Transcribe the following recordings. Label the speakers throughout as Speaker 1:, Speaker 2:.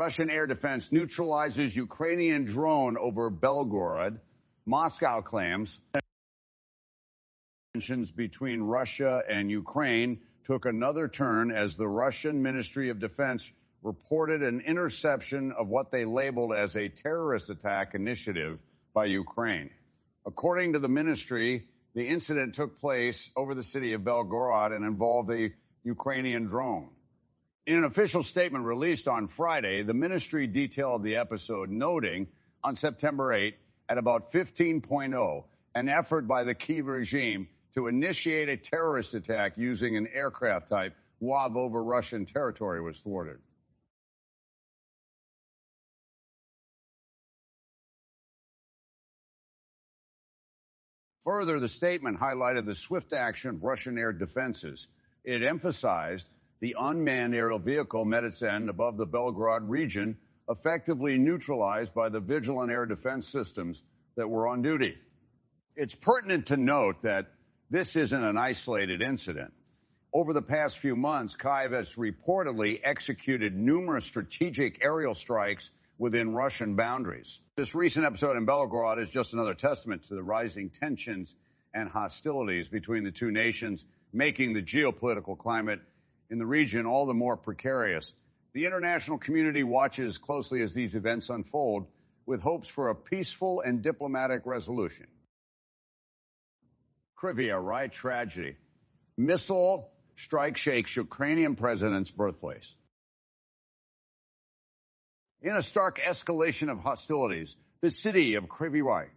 Speaker 1: Russian air defense neutralizes Ukrainian drone over Belgorod. Moscow claims tensions between Russia and Ukraine took another turn as the Russian Ministry of Defense reported an interception of what they labeled as a terrorist attack initiative by Ukraine. According to the ministry, the incident took place over the city of Belgorod and involved a Ukrainian drone. In an official statement released on Friday, the ministry detailed the episode, noting on September 8 at about 15:00, an effort by the Kyiv regime to initiate a terrorist attack using an aircraft type WAV over Russian territory was thwarted. Further, the statement highlighted the swift action of Russian air defenses. It emphasized the unmanned aerial vehicle met its end above the Belgorod region, effectively neutralized by the vigilant air defense systems that were on duty. It's pertinent to note that this isn't an isolated incident. Over the past few months, Kyiv has reportedly executed numerous strategic aerial strikes within Russian boundaries. This recent episode in Belgorod is just another testament to the rising tensions and hostilities between the two nations, making the geopolitical climate in the region all the more precarious. The international community watches closely as these events unfold, with hopes for a peaceful and diplomatic resolution. Kryvyi Rih tragedy. Missile strike shakes Ukrainian president's birthplace. In a stark escalation of hostilities, the city of Kryvyi Rih,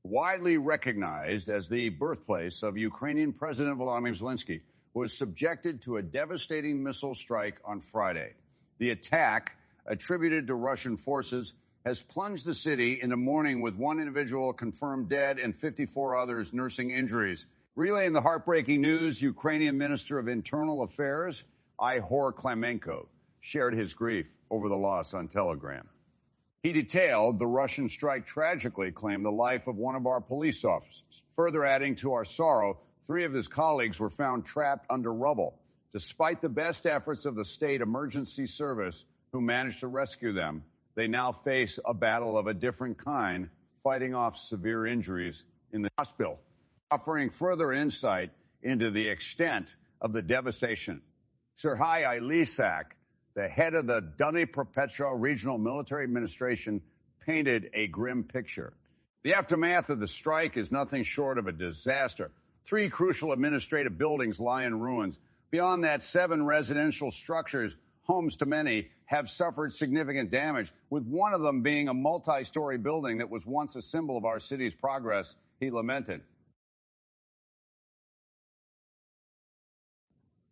Speaker 1: widely recognized as the birthplace of Ukrainian President Volodymyr Zelensky, was subjected to a devastating missile strike on Friday. The attack, attributed to Russian forces, has plunged the city into mourning, with one individual confirmed dead and 54 others nursing injuries. Relaying the heartbreaking news, Ukrainian Minister of Internal Affairs, Ihor Klimenko, shared his grief over the loss on Telegram. He detailed the Russian strike tragically claimed the life of one of our police officers. Further adding to our sorrow, 3 of his colleagues were found trapped under rubble. Despite the best efforts of the state emergency service, who managed to rescue them, they now face a battle of a different kind, fighting off severe injuries in the hospital. Offering further insight into the extent of the devastation, Serhiy Ilisak, the head of the Dnipropetrovsk Regional Military Administration, painted a grim picture. The aftermath of the strike is nothing short of a disaster. 3 crucial administrative buildings lie in ruins. Beyond that, 7 residential structures, homes to many, have suffered significant damage, with one of them being a multi-story building that was once a symbol of our city's progress, he lamented.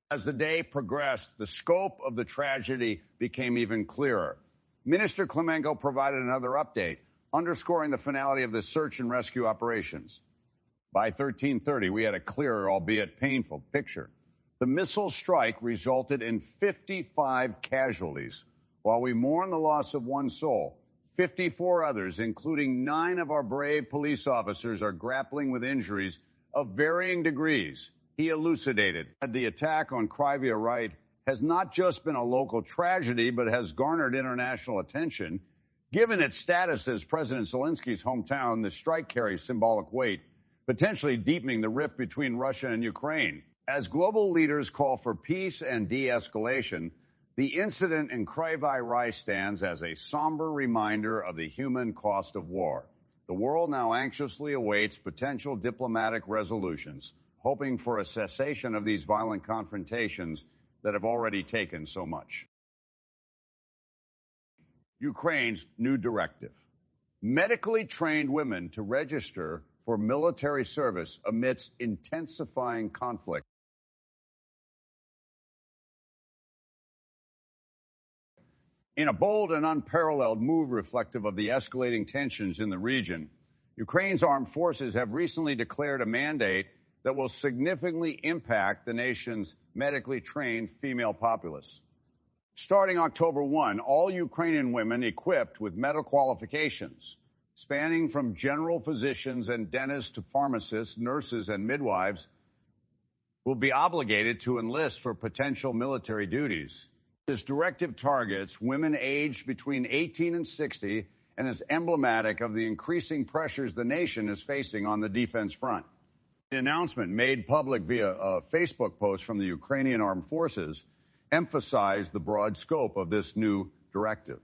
Speaker 1: As the day progressed, the scope of the tragedy became even clearer. Minister Klimenko provided another update, underscoring the finality of the search and rescue operations. By 13:30, we had a clearer, albeit painful, picture. The missile strike resulted in 55 casualties. While we mourn the loss of 1 soul, 54 others, including 9 of our brave police officers, are grappling with injuries of varying degrees. He elucidated that the attack on Kryvyi Rih has not just been a local tragedy, but has garnered international attention. Given its status as President Zelensky's hometown, the strike carries symbolic weight, potentially deepening the rift between Russia and Ukraine. As global leaders call for peace and de-escalation, the incident in Kryvyi Rih stands as a somber reminder of the human cost of war. The world now anxiously awaits potential diplomatic resolutions, hoping for a cessation of these violent confrontations that have already taken so much. Ukraine's new directive. Medically trained women to register for military service amidst intensifying conflict. In a bold and unparalleled move reflective of the escalating tensions in the region, Ukraine's armed forces have recently declared a mandate that will significantly impact the nation's medically trained female populace. Starting October 1, all Ukrainian women equipped with medical qualifications, spanning from general physicians and dentists to pharmacists, nurses, and midwives, will be obligated to enlist for potential military duties. This directive targets women aged between 18 and 60 and is emblematic of the increasing pressures the nation is facing on the defense front. The announcement, made public via a Facebook post from the Ukrainian Armed Forces, emphasized the broad scope of this new directive.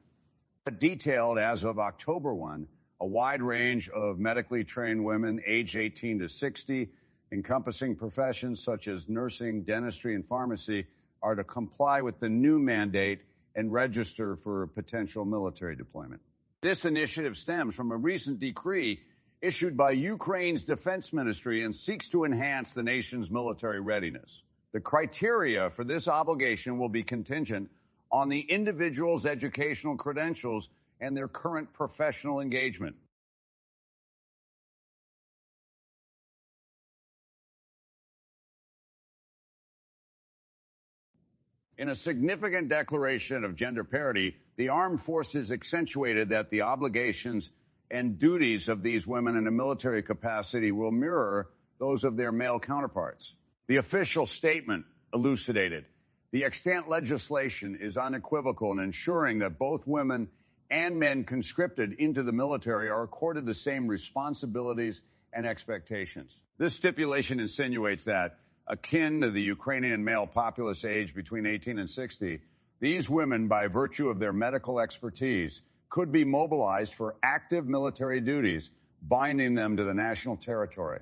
Speaker 1: Detailed as of October 1, a wide range of medically trained women aged 18 to 60, encompassing professions such as nursing, dentistry, and pharmacy, are to comply with the new mandate and register for potential military deployment. This initiative stems from a recent decree issued by Ukraine's defense ministry and seeks to enhance the nation's military readiness. The criteria for this obligation will be contingent on the individual's educational credentials and their current professional engagement. In a significant declaration of gender parity, the armed forces accentuated that the obligations and duties of these women in a military capacity will mirror those of their male counterparts. The official statement elucidated the extant legislation is unequivocal in ensuring that both women and men conscripted into the military are accorded the same responsibilities and expectations. This stipulation insinuates that, akin to the Ukrainian male populace age between 18 and 60, these women, by virtue of their medical expertise, could be mobilized for active military duties, binding them to the national territory.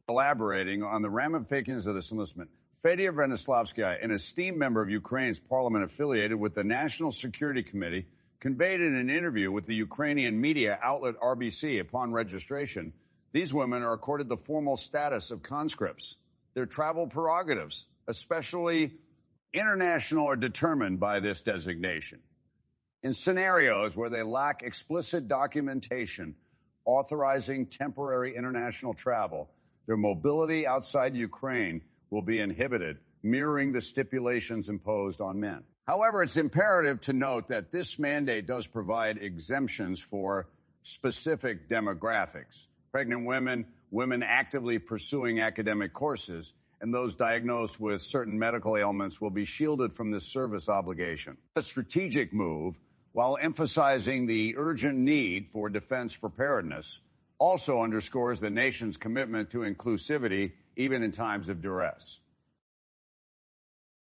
Speaker 1: Elaborating on the ramifications of this enlistment, Fedya Venislavskaya, an esteemed member of Ukraine's parliament affiliated with the National Security Committee, conveyed in an interview with the Ukrainian media outlet RBC upon registration, these women are accorded the formal status of conscripts. Their travel prerogatives, especially international, are determined by this designation. In scenarios where they lack explicit documentation authorizing temporary international travel, their mobility outside Ukraine will be inhibited, mirroring the stipulations imposed on men. However, it's imperative to note that this mandate does provide exemptions for specific demographics: pregnant women, women actively pursuing academic courses, and those diagnosed with certain medical ailments will be shielded from this service obligation. A strategic move, while emphasizing the urgent need for defense preparedness, also underscores the nation's commitment to inclusivity even in times of duress.